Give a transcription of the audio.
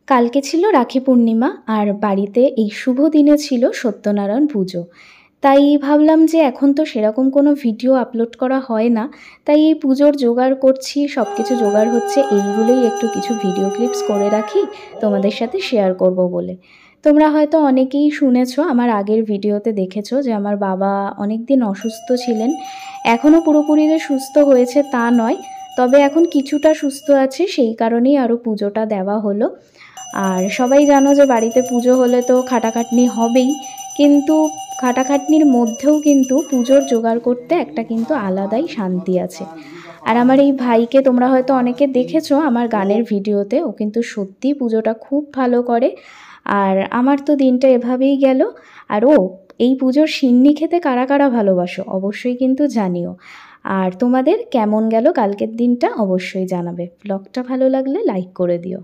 কালকে ছিল রাখি পূর্ণিমা আর বাড়িতে এই শুভ দিনে ছিল সত্যনারায়ণ পুজো। তাই ভাবলাম যে এখন তো সেরকম কোনো ভিডিও আপলোড করা হয় না, তাই এই পুজোর জোগাড় করছি, সব কিছু জোগাড় হচ্ছে, এইগুলোই একটু কিছু ভিডিও ক্লিপস করে রাখি তোমাদের সাথে শেয়ার করব বলে। তোমরা হয়তো অনেকেই শুনেছো, আমার আগের ভিডিওতে দেখেছো যে আমার বাবা অনেক দিন অসুস্থ ছিলেন। এখনও পুরোপুরি যে সুস্থ হয়েছে তা নয়, তবে এখন কিছুটা সুস্থ আছে, সেই কারণেই আরও পুজোটা দেওয়া হলো। আর সবাই জানো যে বাড়িতে পুজো হলে তো খাটাখাটনি হবেই, কিন্তু খাটাখাটনির মধ্যেও কিন্তু পুজোর জোগাড় করতে একটা কিন্তু আলাদাই শান্তি আছে। আর আমার এই ভাইকে তোমরা হয়তো অনেকে দেখেছো আমার গানের ভিডিওতে, ও কিন্তু সত্যিই পুজোটা খুব ভালো করে। আর আমার তো দিনটা এভাবেই গেল। আর এই পুজোর সিন্নি খেতে কারা কারা ভালোবাসো অবশ্যই কিন্তু জানিও। আর তোমাদের কেমন গেল কালকের দিনটা অবশ্যই জানাবে। ব্লগটা ভালো লাগলে লাইক করে দিও।